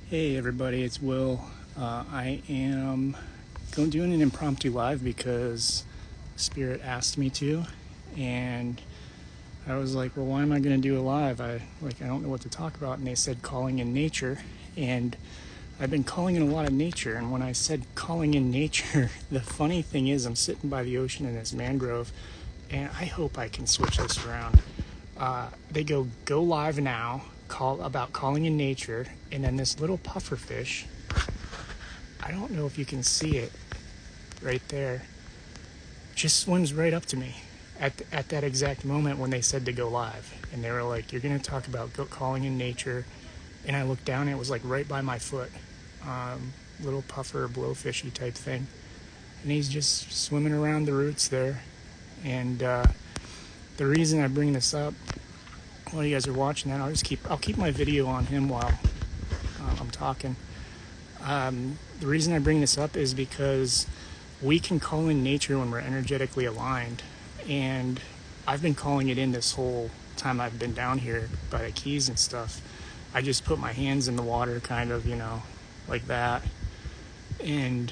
Hey everybody, it's Will. I am doing an impromptu live because Spirit asked me to, and I was like, well, why am I going to do a live? I don't know what to talk about, and they said calling in nature, and I've been calling in a lot of nature. And when I said calling in nature, the funny thing is, I'm sitting by the ocean in this mangrove, and I hope I can switch this around. They go live now, about calling in nature, and then this little puffer fish, I don't know if you can see it right there, just swims right up to me at that exact moment when they said to go live. And they were like, you're going to talk about calling in nature. And I looked down and it was like right by my foot, little puffer blowfishy type thing. And he's just swimming around the roots there. And the reason I bring this up while you guys are watching that, I'll keep my video on him while I'm talking. The reason I bring this up is because we can call in nature when we're energetically aligned, and I've been calling it in this whole time I've been down here by the keys and stuff. I just put my hands in the water, kind of, like that, and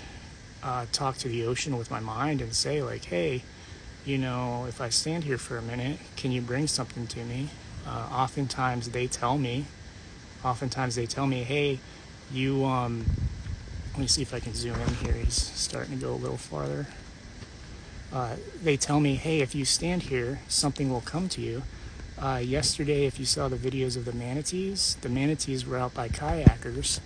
talk to the ocean with my mind and say, like, hey, if I stand here for a minute, can you bring something to me? Oftentimes they tell me, hey, you, let me see if I can zoom in here. He's starting to go a little farther. They tell me, hey, if you stand here, something will come to you. Yesterday, if you saw the videos of the manatees were out by kayakers.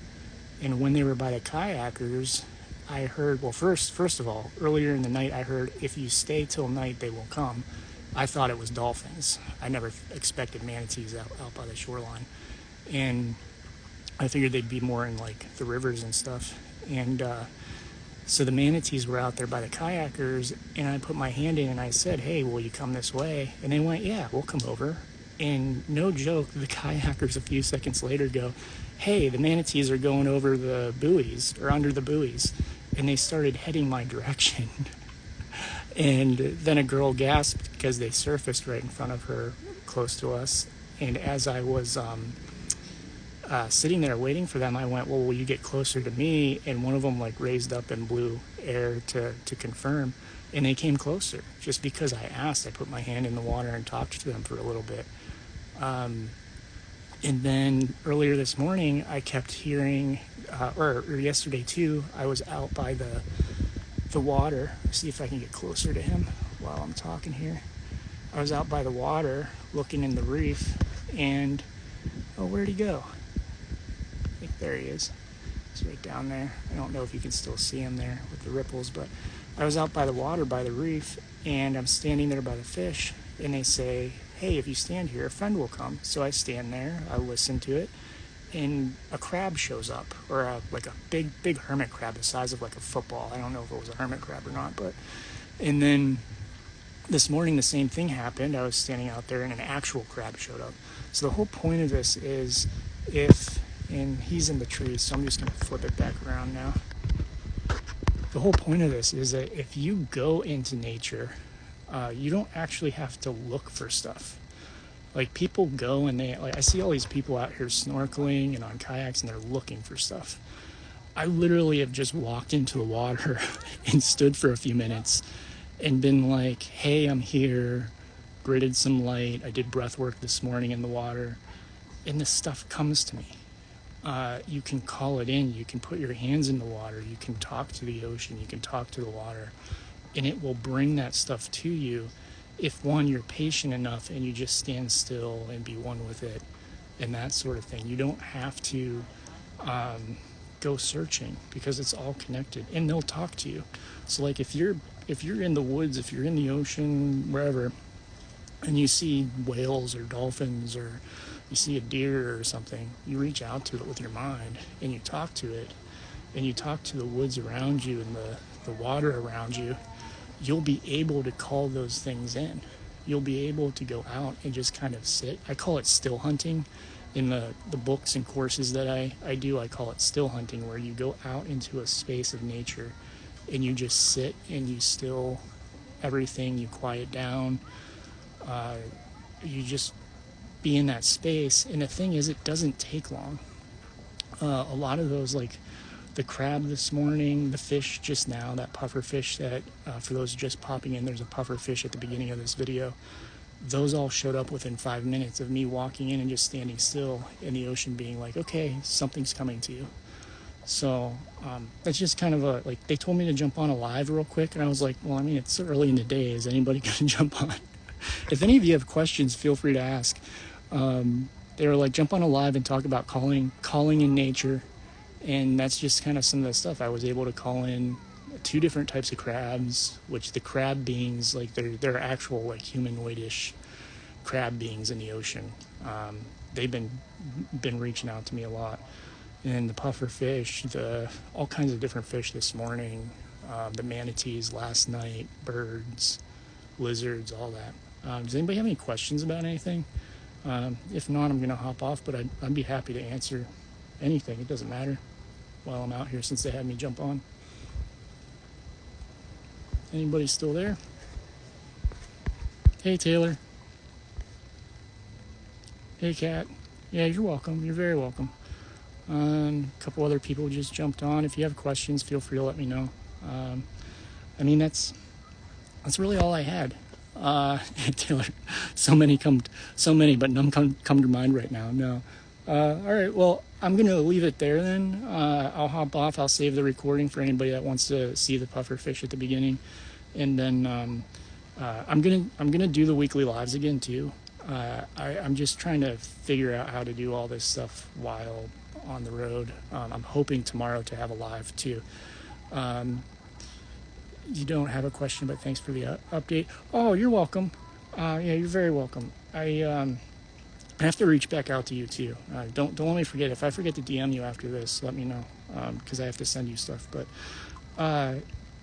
And when they were by the kayakers, I heard, well, first of all, earlier in the night, I heard, if you stay till night, they will come. I thought it was dolphins. I never expected manatees out by the shoreline. And I figured they'd be more in like the rivers and stuff. And so the manatees were out there by the kayakers, and I put my hand in and I said, hey, will you come this way? And they went, yeah, we'll come over. And no joke, the kayakers a few seconds later go, hey, the manatees are going over the buoys, or under the buoys. And they started heading my direction. And then a girl gasped because they surfaced right in front of her, close to us. And as I was sitting there waiting for them, I went, well, will you get closer to me? And one of them like raised up and blew air to confirm. And they came closer just because I asked. I put my hand in the water and talked to them for a little bit. And then earlier this morning, I kept hearing, or yesterday too, I was out by the water. See if I can get closer to him while I'm talking here. I was out by the water looking in the reef, and where'd he go? I think there he is. He's right down there. I don't know if you can still see him there with the ripples, but I was out by the water by the reef, and I'm standing there by the fish, and they say, hey, if you stand here, a friend will come. So I stand there, I listen to it, and a crab shows up, or like a big hermit crab the size of like a football. I don't know if it was a hermit crab or not, and then this morning the same thing happened. I was standing out there and an actual crab showed up. So the whole point of this is, and he's in the trees, so I'm just going to flip it back around now. The whole point of this is that if you go into nature, you don't actually have to look for stuff. Like, people go and I see all these people out here snorkeling and on kayaks, and they're looking for stuff. I literally have just walked into the water and stood for a few minutes and been like, hey, I'm here, gridded some light. I did breath work this morning in the water, and this stuff comes to me. You can call it in. You can put your hands in the water. You can talk to the ocean. You can talk to the water, and it will bring that stuff to you. If one, you're patient enough and you just stand still and be one with it and that sort of thing. You don't have to go searching, because it's all connected, and they'll talk to you. So like if you're in the woods, if you're in the ocean, wherever, and you see whales or dolphins, or you see a deer or something, you reach out to it with your mind and you talk to it, and you talk to the woods around you and the water around you. You'll be able to call those things in. You'll be able to go out and just kind of sit. I call it still hunting. In the books and courses that I do, I call it still hunting, where you go out into a space of nature and you just sit and you still everything, you quiet down, you just be in that space. And the thing is, it doesn't take long. A lot of those, like the crab this morning, the fish just now, that puffer fish that, for those just popping in, there's a puffer fish at the beginning of this video. Those all showed up within 5 minutes of me walking in and just standing still in the ocean being like, okay, something's coming to you. So that's just kind of a, like, they told me to jump on a live real quick, and I was like, well, I mean, it's early in the day. Is anybody going to jump on? If any of you have questions, feel free to ask. They were like, jump on a live and talk about calling in nature. And that's just kind of some of the stuff. I was able to call in 2 different types of crabs, which the crab beings, like they're actual like humanoid-ish crab beings in the ocean. They've been reaching out to me a lot. And the puffer fish, all kinds of different fish this morning, the manatees last night, birds, lizards, all that. Does anybody have any questions about anything? If not, I'm going to hop off, but I'd be happy to answer anything. It doesn't matter while I'm out here since they had me jump on. Anybody still there? Hey, Taylor. Hey, Kat. Yeah, you're welcome. You're very welcome. A couple other people just jumped on. If you have questions, feel free to let me know. I mean, that's really all I had. Taylor, so many, but none come to mind right now. No. All right. Well, I'm gonna leave it there then. I'll hop off. I'll save the recording for anybody that wants to see the puffer fish at the beginning, and then I'm gonna do the weekly lives again too. I'm just trying to figure out how to do all this stuff while on the road. I'm hoping tomorrow to have a live too. You don't have a question, but thanks for the update. Oh, you're welcome. Yeah, you're very welcome. I have to reach back out to you too. Don't let me forget. If I forget to DM you after this, let me know, because I have to send you stuff. But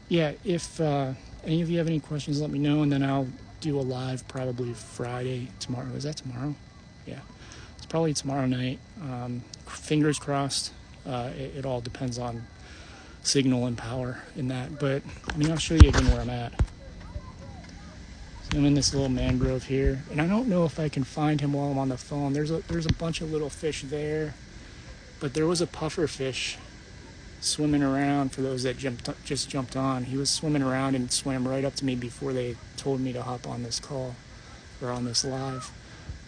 yeah, if any of you have any questions, let me know, and then I'll do a live probably Friday tomorrow. Is that tomorrow? Yeah, it's probably tomorrow night. Fingers crossed. It all depends on signal and power in that. But I mean, I'll show you again where I'm at. I'm in this little mangrove here, and I don't know if I can find him while I'm on the phone. There's a bunch of little fish there, but there was a puffer fish swimming around. For those that just jumped on, he was swimming around and swam right up to me before they told me to hop on this call or on this live.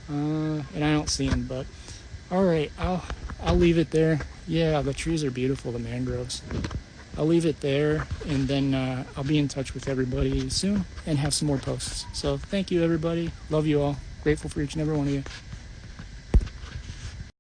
And I don't see him, but all right, I'll leave it there. Yeah, the trees are beautiful, the mangroves. I'll leave it there, and then I'll be in touch with everybody soon and have some more posts. So thank you, everybody. Love you all. Grateful for each and every one of you.